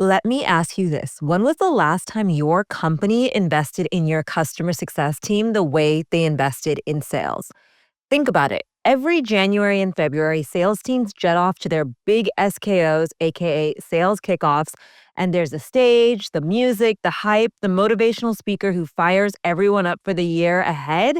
Let me ask you this. When was the last time your company invested in your customer success team the way they invested in sales? Think about it. Every January and February, sales teams jet off to their big SKOs, aka sales kickoffs, and there's a stage, the music, the hype, the motivational speaker who fires everyone up for the year ahead.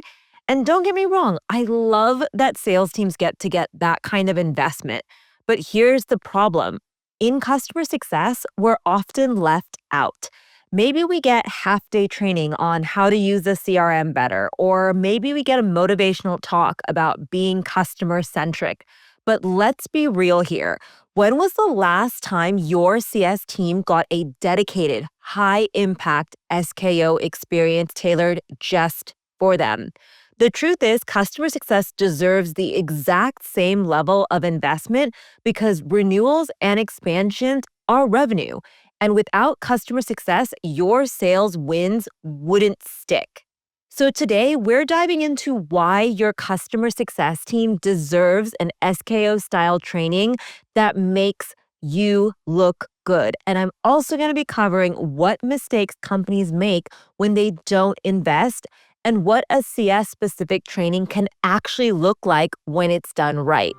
And don't get me wrong, I love that sales teams get that kind of investment. But here's the problem. In customer success, we're often left out. Maybe we get half-day training on how to use a CRM better, or maybe we get a motivational talk about being customer-centric. But let's be real here. When was the last time your CS team got a dedicated, high-impact SKO experience tailored just for them? The truth is, customer success deserves the exact same level of investment because renewals and expansions are revenue. And without customer success, your sales wins wouldn't stick. So today, we're diving into why your customer success team deserves an SKO-style training that makes you look good. And I'm also going to be covering what mistakes companies make when they don't invest and what a CS-specific training can actually look like when it's done right.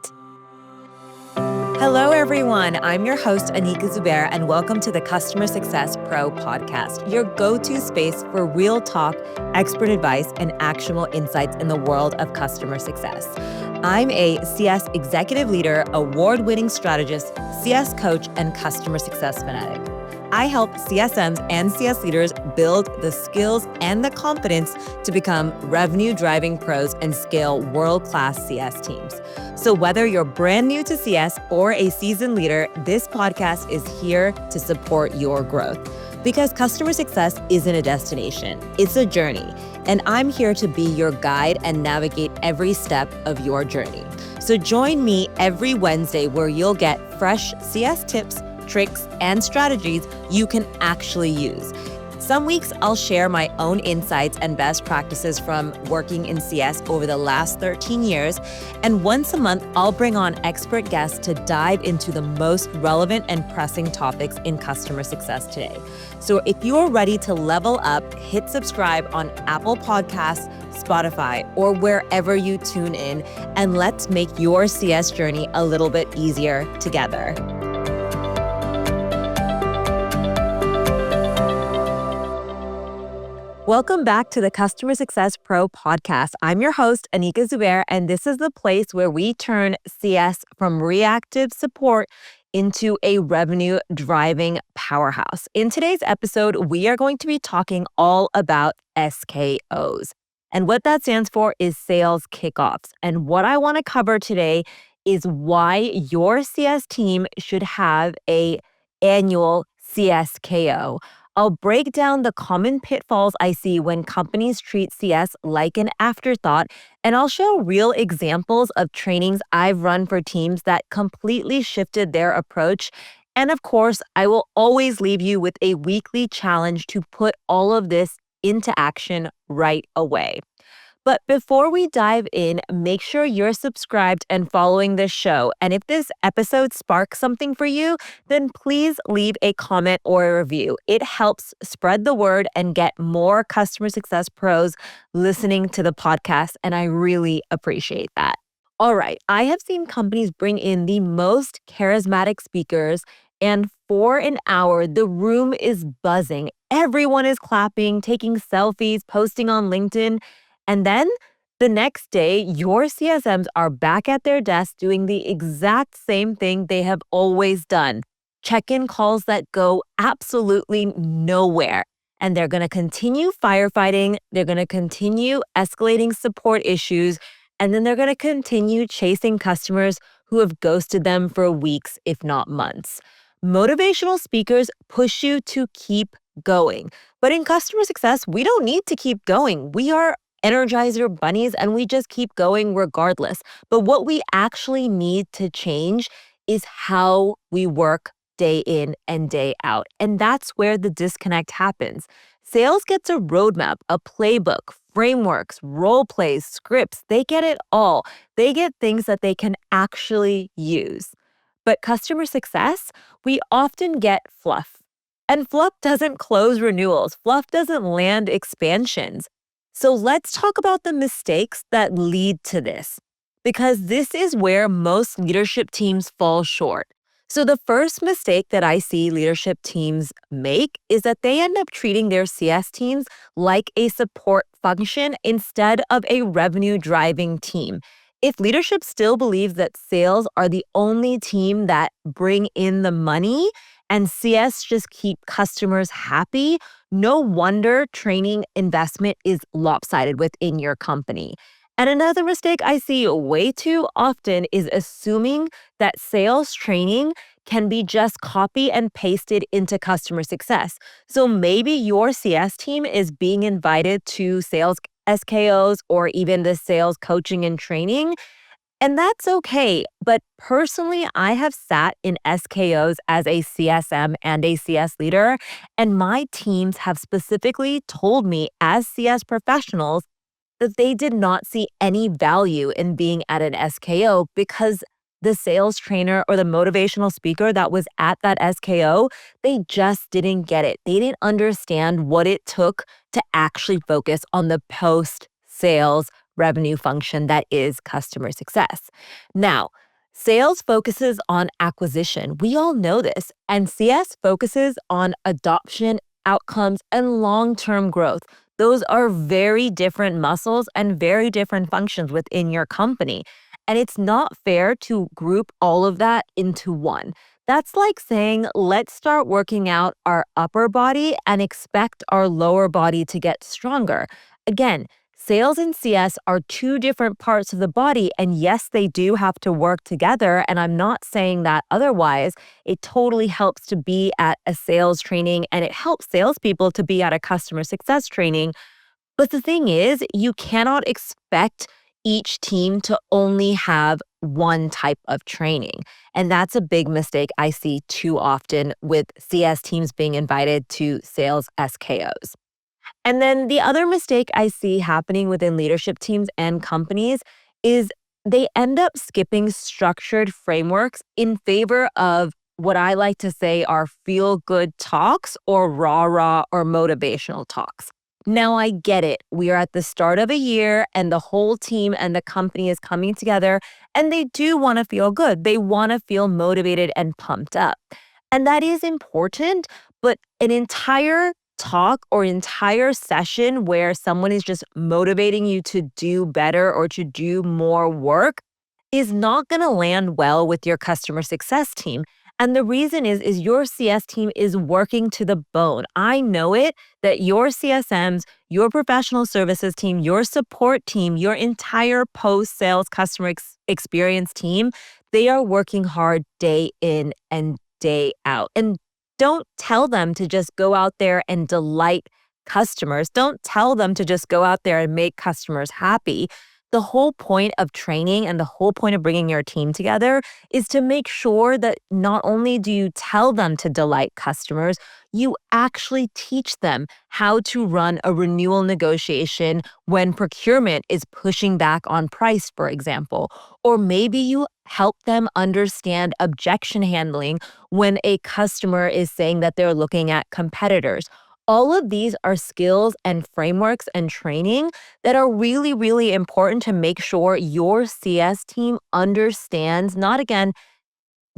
Hello, everyone. I'm your host, Anika Zubair, and welcome to the Customer Success Pro podcast, your go-to space for real talk, expert advice, and actionable insights in the world of customer success. I'm a CS executive leader, award-winning strategist, CS coach, and customer success fanatic. I help CSMs and CS leaders build the skills and the confidence to become revenue-driving pros and scale world-class CS teams. So whether you're brand new to CS or a seasoned leader, this podcast is here to support your growth. Because customer success isn't a destination, it's a journey. And I'm here to be your guide and navigate every step of your journey. So join me every Wednesday where you'll get fresh CS tips, tricks, and strategies you can actually use. Some weeks I'll share my own insights and best practices from working in CS over the last 13 years. And once a month, I'll bring on expert guests to dive into the most relevant and pressing topics in customer success today. So if you're ready to level up, hit subscribe on Apple Podcasts, Spotify, or wherever you tune in, and let's make your CS journey a little bit easier together. Welcome back to the Customer Success Pro podcast. I'm your host, Anika Zubair, and this is the place where we turn CS from reactive support into a revenue-driving powerhouse. In today's episode, we are going to be talking all about SKOs. And what that stands for is sales kickoffs. And what I want to cover today is why your CS team should have an annual CSKO. I'll break down the common pitfalls I see when companies treat CS like an afterthought, and I'll show real examples of trainings I've run for teams that completely shifted their approach. And of course, I will always leave you with a weekly challenge to put all of this into action right away. But before we dive in, make sure you're subscribed and following this show. And if this episode sparks something for you, then please leave a comment or a review. It helps spread the word and get more customer success pros listening to the podcast, and I really appreciate that. All right, I have seen companies bring in the most charismatic speakers, and for an hour, the room is buzzing. Everyone is clapping, taking selfies, posting on LinkedIn. And then the next day, your CSMs are back at their desk doing the exact same thing they have always done. Check-in calls that go absolutely nowhere. And they're going to continue firefighting. They're going to continue escalating support issues. And then they're going to continue chasing customers who have ghosted them for weeks, if not months. Motivational speakers push you to keep going. But in customer success, we don't need to keep going. We are Energizer bunnies, and we just keep going regardless. But what we actually need to change is how we work day in and day out. And that's where the disconnect happens. Sales gets a roadmap, a playbook, frameworks, role plays, scripts. They get it all. They get things that they can actually use. But customer success, we often get fluff. And fluff doesn't close renewals, fluff doesn't land expansions. So let's talk about the mistakes that lead to this, because this is where most leadership teams fall short. So, the first mistake that I see leadership teams make is that they end up treating their CS teams like a support function instead of a revenue driving team. If leadership still believes that sales are the only team that bring in the money and CS just keep customers happy, no wonder training investment is lopsided within your company. And another mistake I see way too often is assuming that sales training can be just copy and pasted into customer success. So maybe your CS team is being invited to sales SKOs or even the sales coaching and training, and that's okay. But personally, I have sat in SKOs as a CSM and a CS leader, and my teams have specifically told me as CS professionals that they did not see any value in being at an SKO because the sales trainer or the motivational speaker that was at that SKO, they just didn't get it. They didn't understand what it took to actually focus on the post sales revenue function that is customer success. Now, sales focuses on acquisition. We all know this. And CS focuses on adoption, outcomes, and long term growth. Those are very different muscles and very different functions within your company. And it's not fair to group all of that into one. That's like saying, let's start working out our upper body and expect our lower body to get stronger. Again, sales and CS are two different parts of the body. And yes, they do have to work together. And I'm not saying that otherwise. It totally helps to be at a sales training and it helps salespeople to be at a customer success training. But the thing is, you cannot expect each team to only have one type of training. And that's a big mistake I see too often with CS teams being invited to sales SKOs. And then the other mistake I see happening within leadership teams and companies is they end up skipping structured frameworks in favor of what I like to say are feel good talks or rah or motivational talks. Now, I get it. We are at the start of a year and the whole team and the company is coming together and they do want to feel good. They want to feel motivated and pumped up. And that is important, but an entire talk or entire session where someone is just motivating you to do better or to do more work is not going to land well with your customer success team. And the reason is your CS team is working to the bone. I know it that your CSMs, your professional services team, your support team, your entire post-sales customer experience team, they are working hard day in and day out. And don't tell them to just go out there and delight customers. Don't tell them to just go out there and make customers happy. The whole point of training and the whole point of bringing your team together is to make sure that not only do you tell them to delight customers, you actually teach them how to run a renewal negotiation when procurement is pushing back on price, for example. Or maybe you help them understand objection handling when a customer is saying that they're looking at competitors. All of these are skills and frameworks and training that are really, really important to make sure your CS team understands, not again,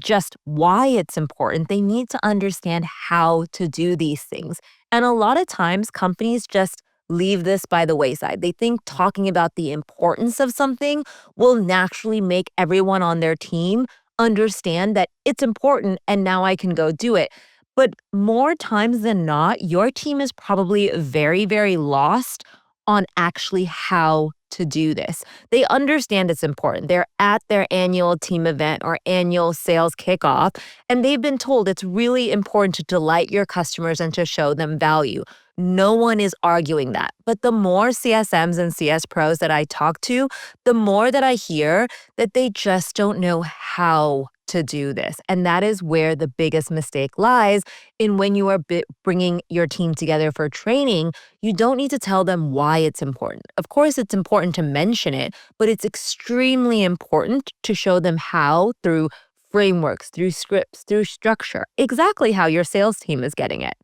just why it's important. They need to understand how to do these things. And a lot of times, companies just leave this by the wayside. They think talking about the importance of something will naturally make everyone on their team understand that it's important and now I can go do it. But more times than not, your team is probably very, very lost on actually how to do this. They understand it's important. They're at their annual team event or annual sales kickoff, and they've been told it's really important to delight your customers and to show them value. No one is arguing that. But the more CSMs and CS pros that I talk to, the more that I hear that they just don't know how to do this. And that is where the biggest mistake lies in when you are bringing your team together for training. You don't need to tell them why it's important. Of course, it's important to mention it, but it's extremely important to show them how through frameworks, through scripts, through structure, exactly how your sales team is getting it.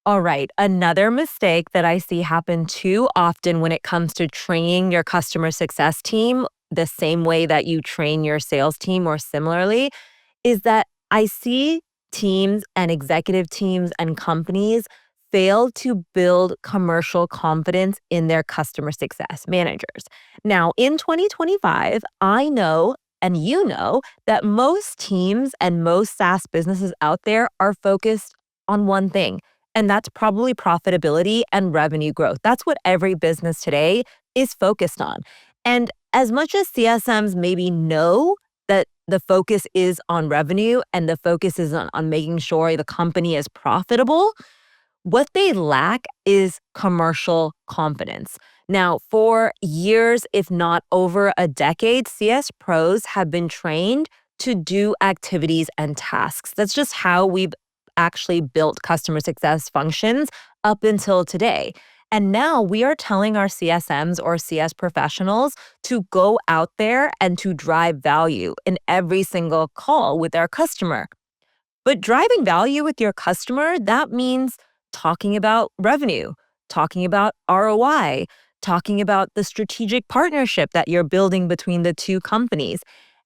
All right, another mistake that I see happen too often when it comes to training your customer success team, the same way that you train your sales team or similarly, is that I see teams and executive teams and companies fail to build commercial confidence in their customer success managers. Now, in 2025, I know and you know that most teams and most SaaS businesses out there are focused on one thing, and that's probably profitability and revenue growth. That's what every business today is focused on. And as much as CSMs maybe know that the focus is on revenue and the focus is on making sure the company is profitable, what they lack is commercial confidence. Now, for years, if not over a decade, CS pros have been trained to do activities and tasks. That's just how we've actually built customer success functions up until today. And now we are telling our CSMs or CS professionals to go out there and to drive value in every single call with our customer. But driving value with your customer, that means talking about revenue, talking about ROI, talking about the strategic partnership that you're building between the two companies.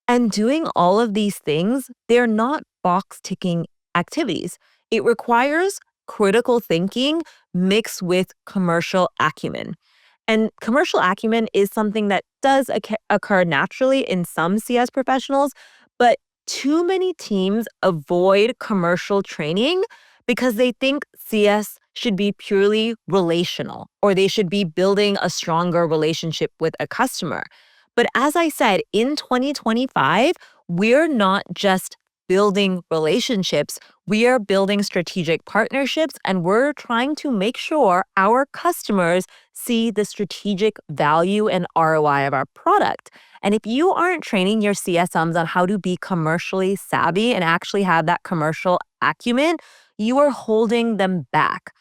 And doing all of these things, they're not box ticking activities. It requires critical thinking mixed with commercial acumen. And commercial acumen is something that does occur naturally in some CS professionals, but too many teams avoid commercial training because they think CS should be purely relational or they should be building a stronger relationship with a customer. But as I said, in 2025, we're not just building relationships, we are building strategic partnerships, and we're trying to make sure our customers see the strategic value and ROI of our product. And if you aren't training your CSMs on how to be commercially savvy and actually have that commercial acumen, you are holding them back.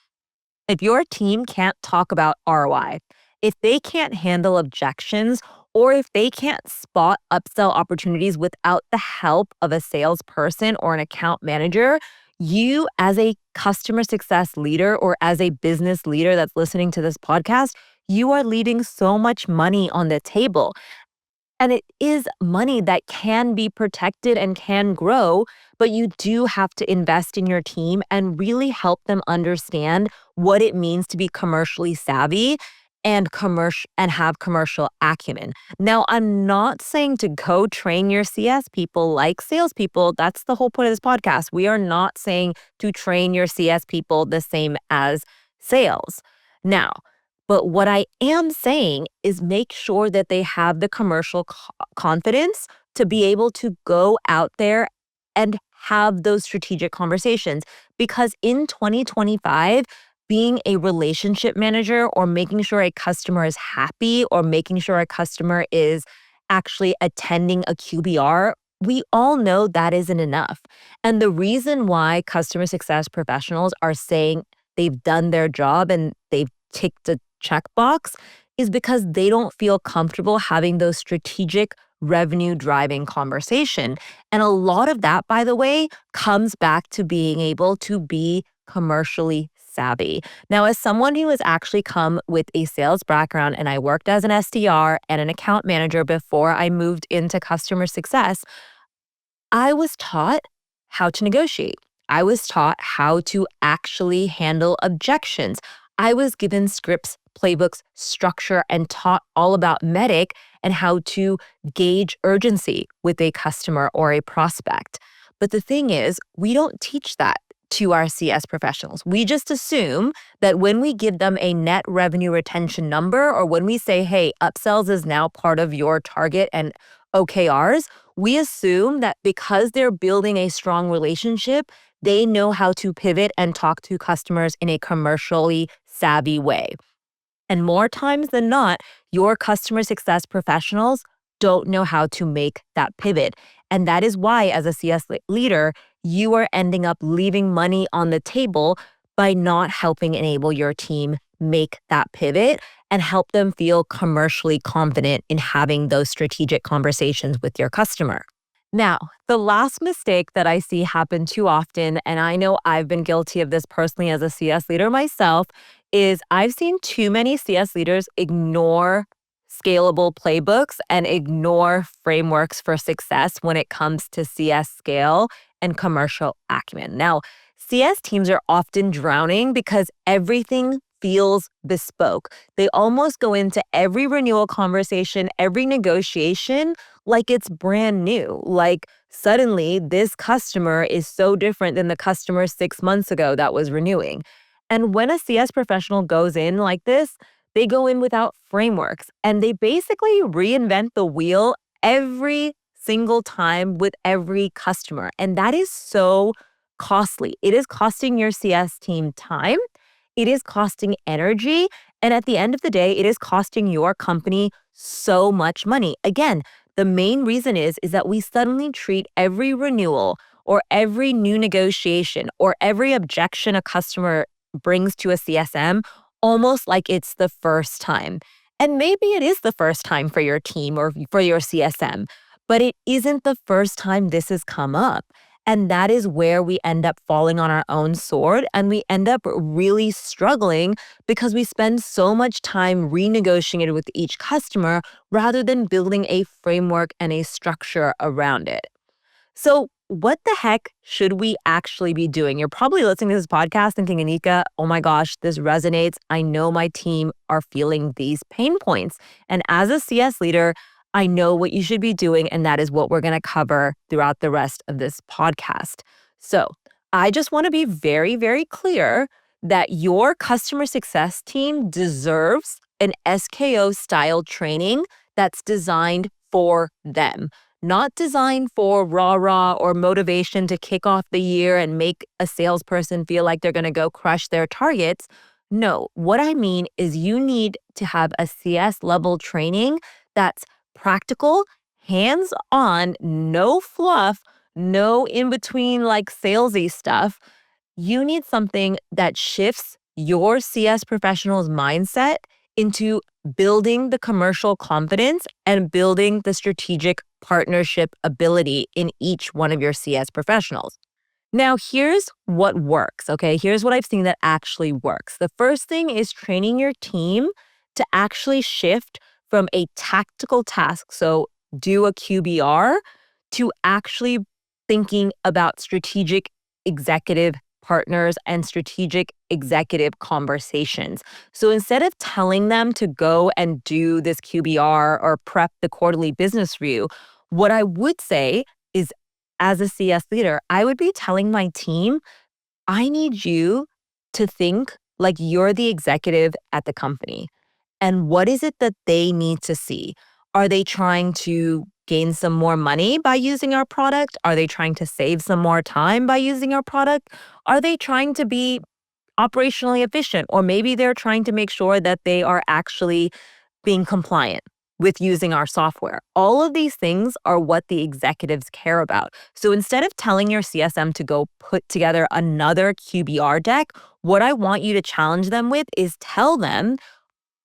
If your team can't talk about ROI, if they can't handle objections, or if they can't spot upsell opportunities without the help of a salesperson or an account manager, you as a customer success leader or as a business leader that's listening to this podcast, you are leaving so much money on the table. And it is money that can be protected and can grow, but you do have to invest in your team and really help them understand what it means to be commercially savvy and have commercial acumen. Now, I'm not saying to go train your CS people like salespeople. That's the whole point of this podcast. We are not saying to train your CS people the same as sales. Now, but what I am saying is make sure that they have the commercial confidence to be able to go out there and have those strategic conversations. Because in 2025, being a relationship manager or making sure a customer is happy or making sure a customer is actually attending a QBR, we all know that isn't enough. And the reason why customer success professionals are saying they've done their job and they've ticked a checkbox is because they don't feel comfortable having those strategic revenue driving conversation. And a lot of that, by the way, comes back to being able to be commercially savvy. Now, as someone who has actually come with a sales background and I worked as an SDR and an account manager before I moved into customer success, I was taught how to negotiate. I was taught how to actually handle objections. I was given scripts, playbooks, structure, and taught all about MEDDIC and how to gauge urgency with a customer or a prospect. But the thing is, we don't teach that to our CS professionals. We just assume that when we give them a net revenue retention number or when we say, hey, upsells is now part of your target and OKRs, we assume that because they're building a strong relationship, they know how to pivot and talk to customers in a commercially savvy way. And more times than not, your customer success professionals don't know how to make that pivot. And that is why, as a CS leader, you are ending up leaving money on the table by not helping enable your team make that pivot and help them feel commercially confident in having those strategic conversations with your customer. Now, the last mistake that I see happen too often, and I know I've been guilty of this personally as a CS leader myself, is I've seen too many CS leaders ignore scalable playbooks and ignore frameworks for success when it comes to CS scale and commercial acumen. Now, CS teams are often drowning because everything feels bespoke. They almost go into every renewal conversation, every negotiation like it's brand new. Like suddenly this customer is so different than the customer 6 months ago that was renewing. And when a CS professional goes in like this, they go in without frameworks and they basically reinvent the wheel every single time with every customer. And that is so costly. It is costing your CS team time. It is costing energy. And at the end of the day, it is costing your company so much money. Again, the main reason is that we suddenly treat every renewal or every new negotiation or every objection a customer brings to a CSM almost like it's the first time. And maybe it is the first time for your team or for your CSM, but it isn't the first time this has come up. And that is where we end up falling on our own sword and we end up really struggling because we spend so much time renegotiating with each customer rather than building a framework and a structure around it. So, what the heck should we actually be doing? You're probably listening to this podcast thinking, Anika, oh my gosh, this resonates. I know my team are feeling these pain points. And as a CS leader, I know what you should be doing. And that is what we're going to cover throughout the rest of this podcast. So, I just want to be very, very clear that your customer success team deserves an SKO style training that's designed for them, not designed for rah-rah or motivation to kick off the year and make a salesperson feel like they're going to go crush their targets. No, what I mean is you need to have a CS level training that's practical, hands-on, no fluff, no in-between like salesy stuff. You need something that shifts your CS professional's mindset into building the commercial confidence and building the strategic partnership ability in each one of your CS professionals. Now, here's what works, okay? Here's what I've seen that actually works. The first thing is training your team to actually shift from a tactical task, so do a QBR, to actually thinking about strategic executive partners and strategic executive conversations. So instead of telling them to go and do this QBR or prep the quarterly business review, what I would say is as a CS leader, I would be telling my team, I need you to think like you're the executive at the company. And what is it that they need to see? Are they trying to gain some more money by using our product? Are they trying to save some more time by using our product? Are they trying to be operationally efficient? Or maybe they're trying to make sure that they are actually being compliant with using our software. All of these things are what the executives care about. So instead of telling your CSM to go put together another QBR deck, what I want you to challenge them with is tell them,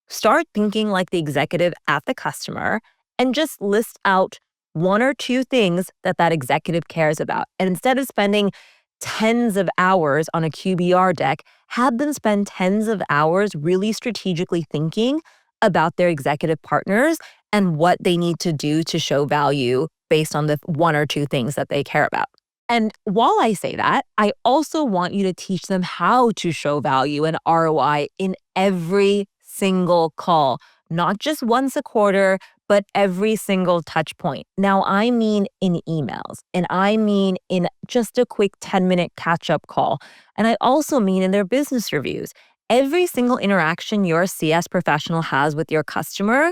start thinking like the executive at the customer and just list out one or two things that that executive cares about. And instead of spending tens of hours on a QBR deck, have them spend tens of hours really strategically thinking about their executive partners and what they need to do to show value based on the one or two things that they care about. And while I say that, I also want you to teach them how to show value and ROI in every single call, not just once a quarter, but every single touch point. Now, I mean in emails, and I mean in just a quick 10-minute catch-up call, and I also mean in their business reviews. Every single interaction your CS professional has with your customer,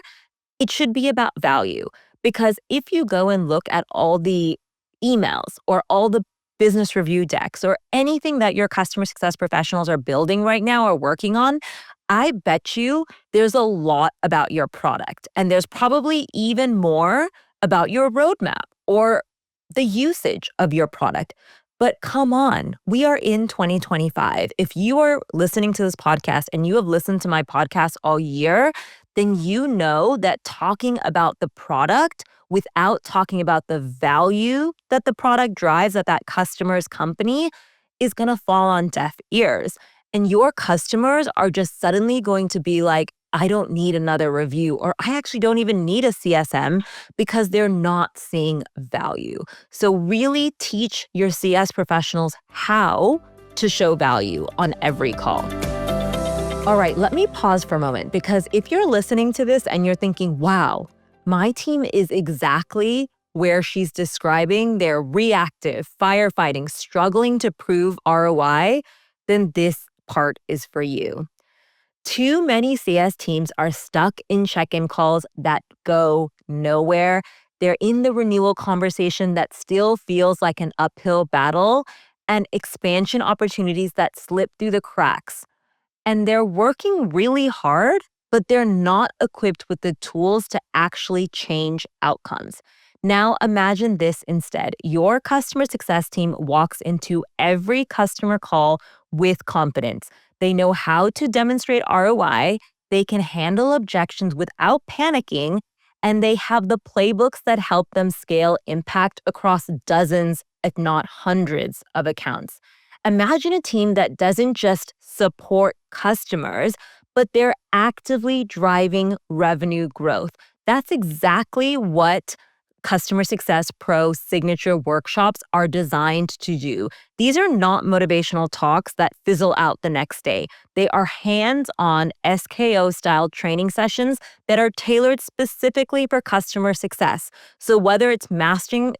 it should be about value. Because if you go and look at all the emails or all the business review decks or anything that your customer success professionals are building right now or working on, I bet you there's a lot about your product. And there's probably even more about your roadmap or the usage of your product. But come on, we are in 2025. If you are listening to this podcast and you have listened to my podcast all year, then you know that talking about the product without talking about the value that the product drives at that customer's company is going to fall on deaf ears. And your customers are just suddenly going to be like, I don't need another review, or I actually don't even need a CSM because they're not seeing value. So really teach your CS professionals how to show value on every call. All right, let me pause for a moment, because if you're listening to this and you're thinking, wow, my team is exactly where she's describing, they're reactive, firefighting, struggling to prove ROI, then this part is for you. Too many CS teams are stuck in check-in calls that go nowhere. They're in the renewal conversation that still feels like an uphill battle, and expansion opportunities that slip through the cracks. And they're working really hard, but they're not equipped with the tools to actually change outcomes. Now imagine this instead. Your customer success team walks into every customer call with confidence. They know how to demonstrate ROI, they can handle objections without panicking, and they have the playbooks that help them scale impact across dozens, if not hundreds, of accounts. Imagine a team that doesn't just support customers, but they're actively driving revenue growth. That's exactly what Customer Success Pro signature workshops are designed to do. These are not motivational talks that fizzle out the next day. They are hands-on SKO-style training sessions that are tailored specifically for customer success. So whether it's mastering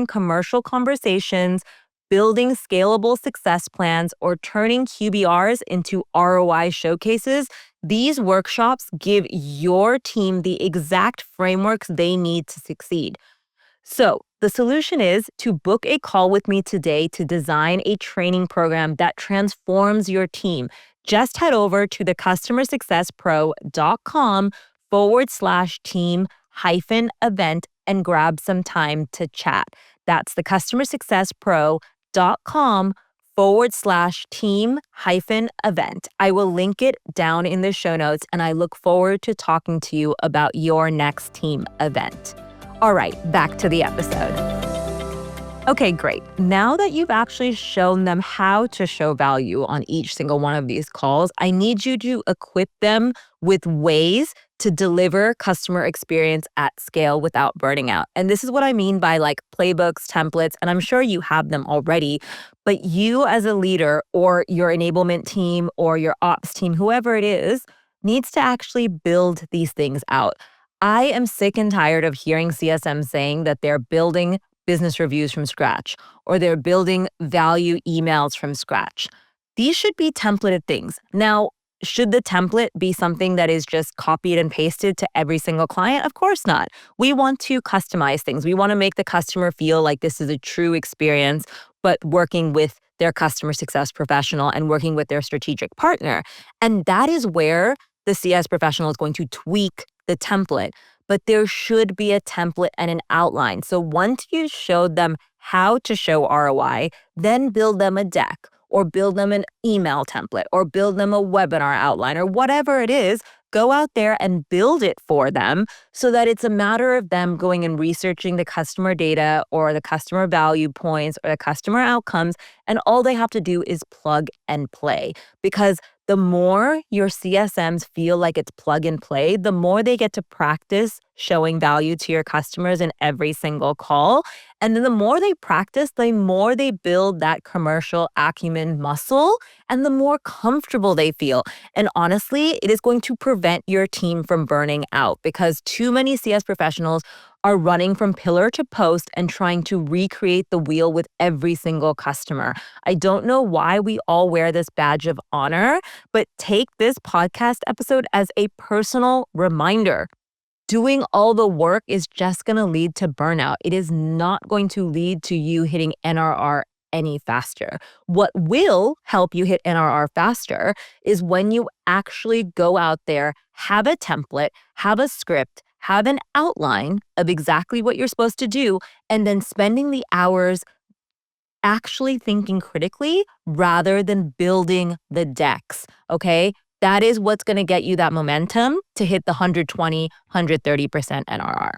commercial conversations, building scalable success plans, or turning QBRs into ROI showcases, these workshops give your team the exact frameworks they need to succeed. So, the solution is to book a call with me today to design a training program that transforms your team. Just head over to thecustomersuccesspro.com/team-event and grab some time to chat. That's thecustomersuccesspro.com/team-event. I will link it down in the show notes, and I look forward to talking to you about your next team event. All right, back to the episode. Okay, great. Now that you've actually shown them how to show value on each single one of these calls, I need you to equip them with ways to deliver customer experience at scale without burning out. And this is what I mean by like playbooks, templates, and I'm sure you have them already, but you as a leader or your enablement team or your ops team, whoever it is, needs to actually build these things out. I am sick and tired of hearing CSMs saying that they're building business reviews from scratch, or they're building value emails from scratch. These should be templated things. Now, should the template be something that is just copied and pasted to every single client? Of course not. We want to customize things. We want to make the customer feel like this is a true experience, but working with their customer success professional and working with their strategic partner. And that is where the CS professional is going to tweak the template. But there should be a template and an outline. So once you showed them how to show ROI, then build them a deck or build them an email template or build them a webinar outline or whatever it is. Go out there and build it for them so that it's a matter of them going and researching the customer data or the customer value points or the customer outcomes, and all they have to do is plug and play. Because the more your CSMs feel like it's plug and play, the more they get to practice showing value to your customers in every single call. And then the more they practice, the more they build that commercial acumen muscle and the more comfortable they feel. And honestly, it is going to prevent your team from burning out, because too many CS professionals are running from pillar to post and trying to recreate the wheel with every single customer. I don't know why we all wear this badge of honor, but take this podcast episode as a personal reminder. Doing all the work is just going to lead to burnout. It is not going to lead to you hitting NRR any faster. What will help you hit NRR faster is when you actually go out there, have a template, have a script, have an outline of exactly what you're supposed to do, and then spending the hours actually thinking critically rather than building the decks, okay? That is what's going to get you that momentum to hit the 120, 130% NRR.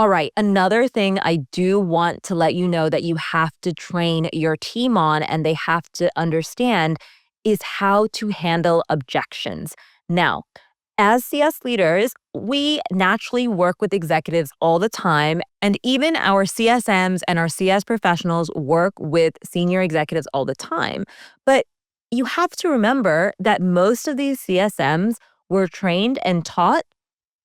All right, another thing I do want to let you know that you have to train your team on and they have to understand is how to handle objections. Now, as CS leaders, we naturally work with executives all the time, and even our CSMs and our CS professionals work with senior executives all the time. But you have to remember that most of these CSMs were trained and taught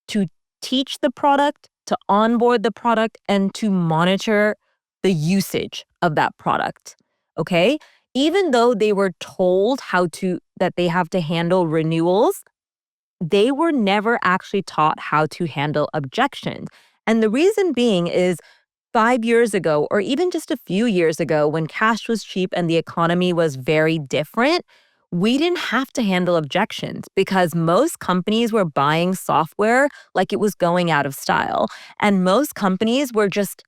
to teach the product, to onboard the product, and to monitor the usage of that product. Okay? Even though they were told that they have to handle renewals, they were never actually taught how to handle objections. And the reason being is 5 years ago, or even just a few years ago, when cash was cheap and the economy was very different, we didn't have to handle objections because most companies were buying software like it was going out of style. And most companies were just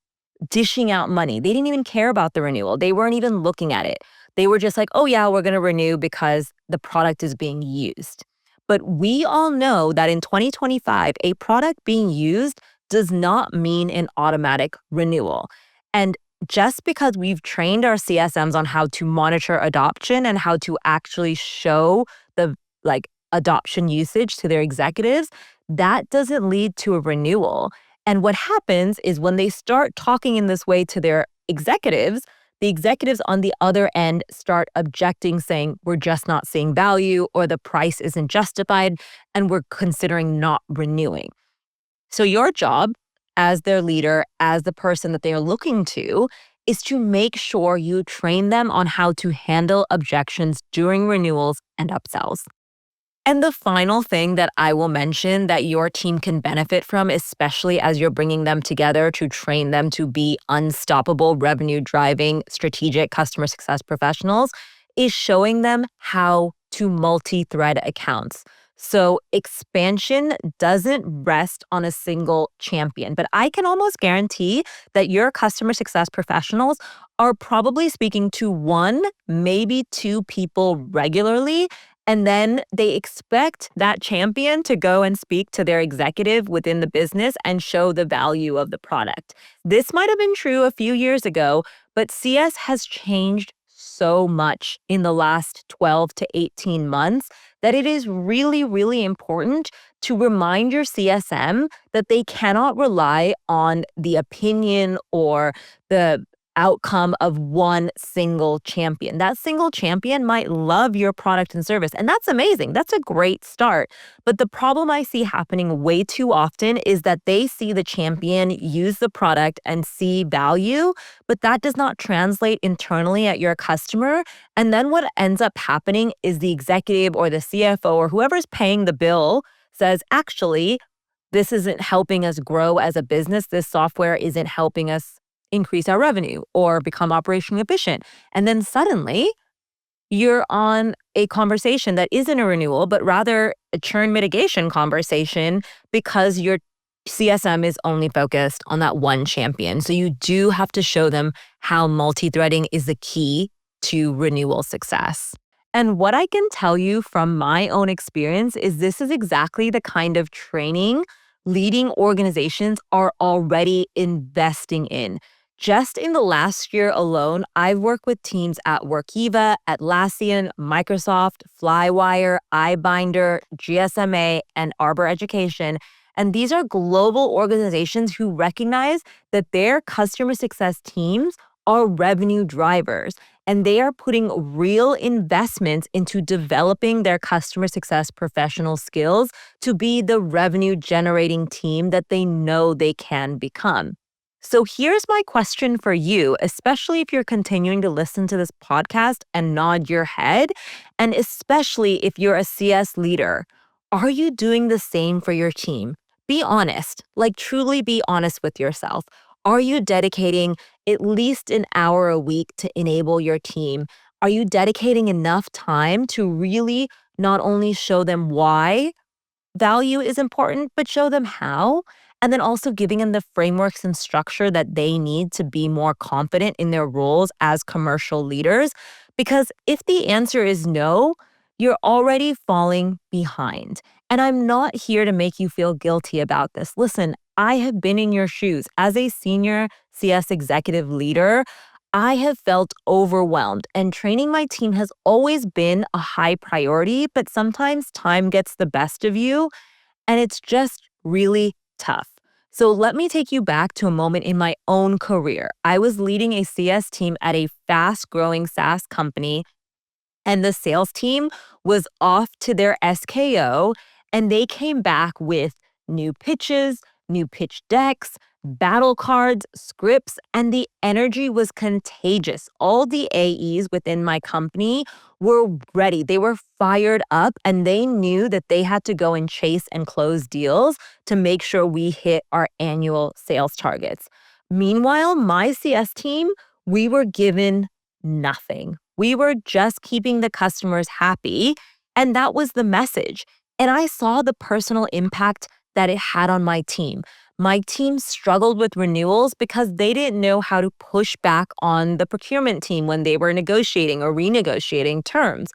dishing out money. They didn't even care about the renewal. They weren't even looking at it. They were just like, oh, yeah, we're going to renew because the product is being used. But we all know that in 2025, a product being used does not mean an automatic renewal. And just because we've trained our CSMs on how to monitor adoption and how to actually show the adoption usage to their executives, that doesn't lead to a renewal. And what happens is when they start talking in this way to their executives, the executives on the other end start objecting, saying, we're just not seeing value or the price isn't justified and we're considering not renewing. So your job as their leader, as the person that they are looking to, is to make sure you train them on how to handle objections during renewals and upsells. And the final thing that I will mention that your team can benefit from, especially as you're bringing them together to train them to be unstoppable revenue driving strategic customer success professionals, is showing them how to multi-thread accounts. So expansion doesn't rest on a single champion, but I can almost guarantee that your customer success professionals are probably speaking to one, maybe two people regularly, and then they expect that champion to go and speak to their executive within the business and show the value of the product. This might have been true a few years ago, but CS has changed so much in the last 12 to 18 months that it is really, really important to remind your CSM that they cannot rely on the opinion or the outcome of one single champion. That single champion might love your product and service, and that's amazing. That's a great start. But the problem I see happening way too often is that they see the champion use the product and see value, but that does not translate internally at your customer. And then what ends up happening is the executive or the CFO or whoever's paying the bill says, actually, this isn't helping us grow as a business. This software isn't helping us increase our revenue or become operationally efficient. And then suddenly you're on a conversation that isn't a renewal, but rather a churn mitigation conversation because your CSM is only focused on that one champion. So you do have to show them how multi-threading is the key to renewal success. And what I can tell you from my own experience is this is exactly the kind of training leading organizations are already investing in. Just in the last year alone, I've worked with teams at Workiva, Atlassian, Microsoft, Flywire, iBinder, GSMA, and Arbor Education. And these are global organizations who recognize that their customer success teams are revenue drivers, and they are putting real investments into developing their customer success professional skills to be the revenue generating team that they know they can become. So here's my question for you, especially if you're continuing to listen to this podcast and nod your head, and especially if you're a CS leader. Are you doing the same for your team? Be honest, truly be honest with yourself. Are you dedicating at least an hour a week to enable your team? Are you dedicating enough time to really not only show them why value is important, but show them how? And then also giving them the frameworks and structure that they need to be more confident in their roles as commercial leaders. Because if the answer is no, you're already falling behind. And I'm not here to make you feel guilty about this. Listen, I have been in your shoes. As a senior CS executive leader, I have felt overwhelmed, and training my team has always been a high priority, but sometimes time gets the best of you, and it's just really tough. So let me take you back to a moment in my own career. I was leading a CS team at a fast growing SaaS company, and the sales team was off to their SKO, and they came back with new pitches, new pitch decks, battle cards, scripts, and the energy was contagious. All the AEs within my company were ready. They were fired up, and they knew that they had to go and chase and close deals to make sure we hit our annual sales targets. Meanwhile, my CS team, we were given nothing. We were just keeping the customers happy, and that was the message. And I saw the personal impact that it had on my team. My team struggled with renewals because they didn't know how to push back on the procurement team when they were negotiating or renegotiating terms.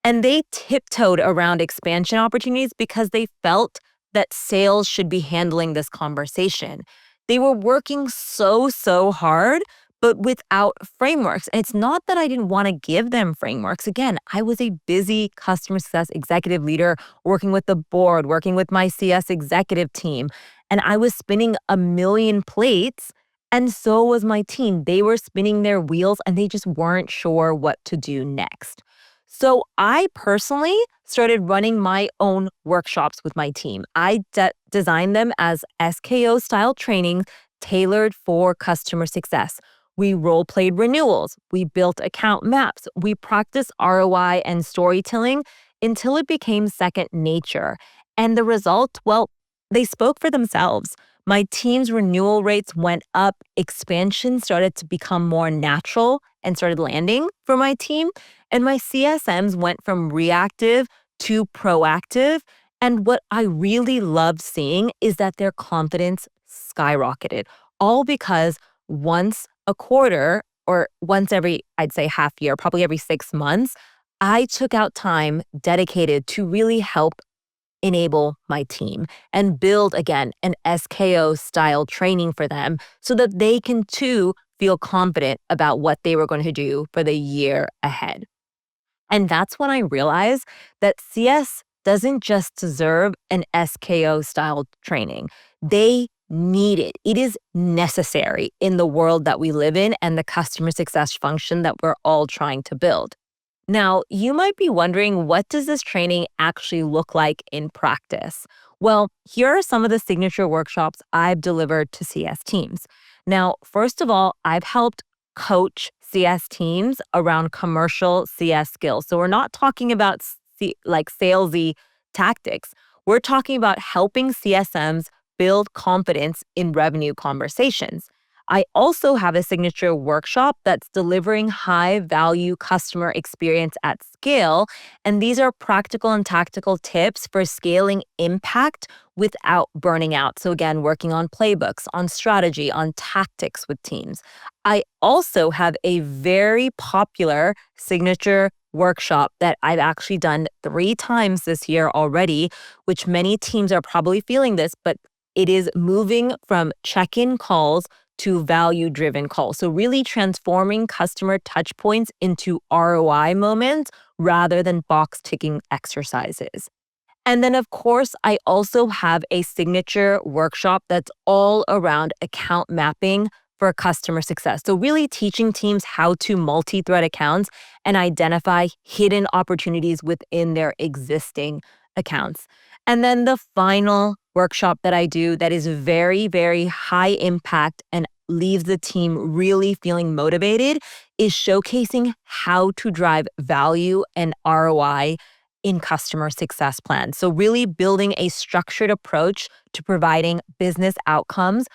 And they tiptoed around expansion opportunities because they felt that sales should be handling this conversation. They were working so hard, but without frameworks. And it's not that I didn't want to give them frameworks. Again, I was a busy customer success executive leader working with the board, working with my CS executive team, and I was spinning a million plates. And so was my team. They were spinning their wheels and they just weren't sure what to do next. So I personally started running my own workshops with my team. I designed them as SKO style training tailored for customer success. We role played renewals. We built account maps. We practiced ROI and storytelling until it became second nature. And the result, well, they spoke for themselves. My team's renewal rates went up, expansion started to become more natural and started landing for my team. And my CSMs went from reactive to proactive. And what I really loved seeing is that their confidence skyrocketed, all because once a quarter or once every, I'd say half year, probably every 6 months, I took out time dedicated to really help enable my team and build again an SKO style training for them so that they can too feel confident about what they were going to do for the year ahead. And that's when I realized that CS doesn't just deserve an SKO style training. They need it. It is necessary in the world that we live in and the customer success function that we're all trying to build. Now, you might be wondering, what does this training actually look like in practice? Well, here are some of the signature workshops I've delivered to CS teams. Now, first of all, I've helped coach CS teams around commercial CS skills. So we're not talking about like salesy tactics. We're talking about helping CSMs build confidence in revenue conversations. I also have a signature workshop that's delivering high value customer experience at scale. And these are practical and tactical tips for scaling impact without burning out. So, again, working on playbooks, on strategy, on tactics with teams. I also have a very popular signature workshop that I've actually done 3 times this year already, which many teams are probably feeling this, but it is moving from check-in calls to value-driven calls. So really transforming customer touch points into ROI moments rather than box-ticking exercises. And then, of course, I also have a signature workshop that's all around account mapping for customer success. So really teaching teams how to multi-thread accounts and identify hidden opportunities within their existing accounts. And then the final workshop that I do that is very high impact and leaves the team really feeling motivated is showcasing how to drive value and ROI in customer success plans. So really building a structured approach to providing business outcomes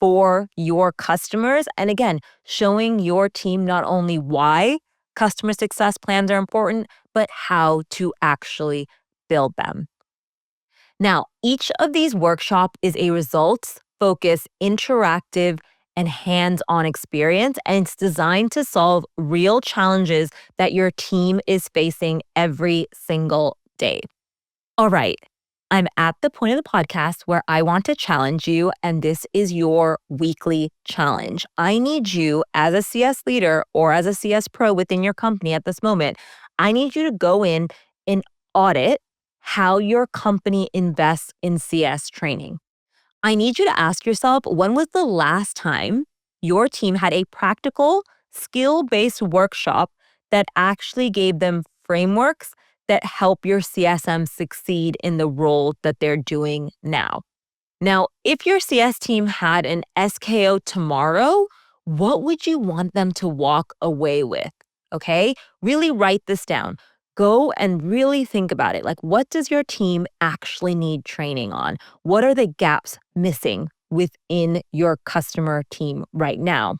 for your customers. And again, showing your team not only why customer success plans are important, but how to actually build them. Now, each of these workshops is a results-focused, interactive, and hands-on experience, and it's designed to solve real challenges that your team is facing every single day. All right, I'm at the point of the podcast where I want to challenge you, and this is your weekly challenge. I need you as a CS leader or as a CS pro within your company at this moment, I need you to go in and audit how your company invests in CS training. I need you to ask yourself, when was the last time your team had a practical, skill-based workshop that actually gave them frameworks that help your CSM succeed in the role that they're doing now? Now, if your CS team had an SKO tomorrow, what would you want them to walk away with? Okay, really write this down. Go and really think about it. Like, what does your team actually need training on? What are the gaps missing within your customer team right now?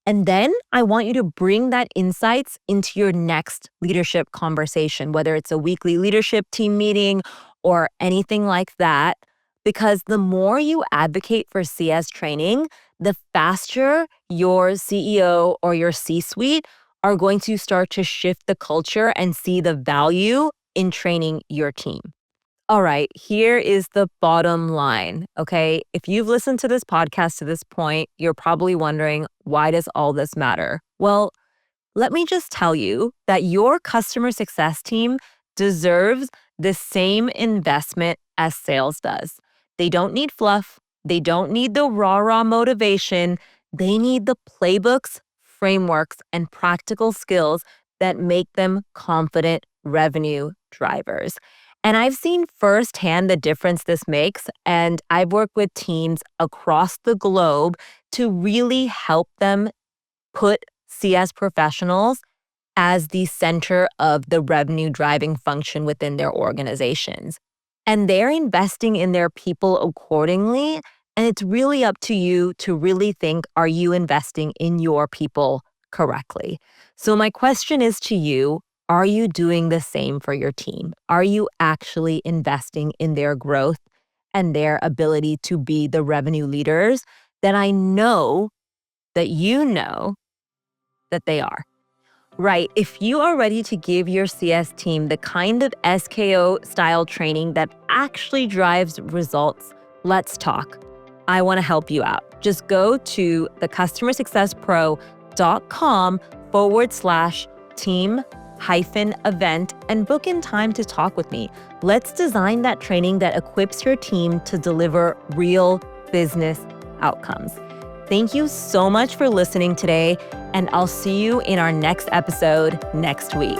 And then I want you to bring that insights into your next leadership conversation, whether it's a weekly leadership team meeting or anything like that, because the more you advocate for CS training, the faster your CEO or your C-suite are going to start to shift the culture and see the value in training your team. All right, here is the bottom line, okay? If you've listened to this podcast to this point, you're probably wondering, why does all this matter? Well, let me just tell you that your customer success team deserves the same investment as sales does. They don't need fluff. They don't need the rah-rah motivation. They need the playbooks, frameworks, and practical skills that make them confident revenue drivers. And I've seen firsthand the difference this makes, and I've worked with teams across the globe to really help them put CS professionals as the center of the revenue driving function within their organizations. And they're investing in their people accordingly. And it's really up to you to really think, are you investing in your people correctly? So my question is to you, are you doing the same for your team? Are you actually investing in their growth and their ability to be the revenue leaders that I know that you know that they are? Right. If you are ready to give your CS team the kind of SKO style training that actually drives results, let's talk. I want to help you out. Just go to thecustomersuccesspro.com/team-event and book in time to talk with me. Let's design that training that equips your team to deliver real business outcomes. Thank you so much for listening today, and I'll see you in our next episode next week.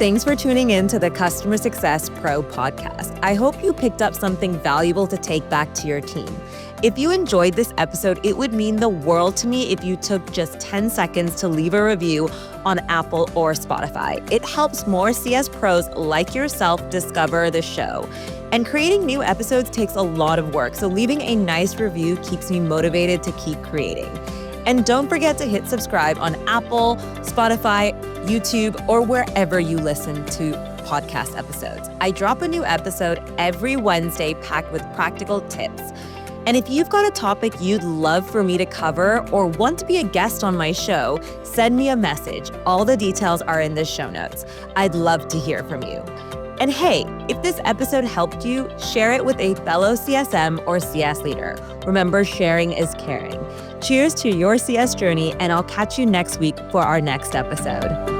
Thanks for tuning in to the Customer Success Pro podcast. I hope you picked up something valuable to take back to your team. If you enjoyed this episode, it would mean the world to me if you took just 10 seconds to leave a review on Apple or Spotify. It helps more CS pros like yourself discover the show. And creating new episodes takes a lot of work, so leaving a nice review keeps me motivated to keep creating. And don't forget to hit subscribe on Apple, Spotify, YouTube, or wherever you listen to podcast episodes. I drop a new episode every Wednesday packed with practical tips. And if you've got a topic you'd love for me to cover or want to be a guest on my show, send me a message. All the details are in the show notes. I'd love to hear from you. And hey, if this episode helped you, share it with a fellow CSM or CS leader. Remember, sharing is caring. Cheers to your CS journey, and I'll catch you next week for our next episode.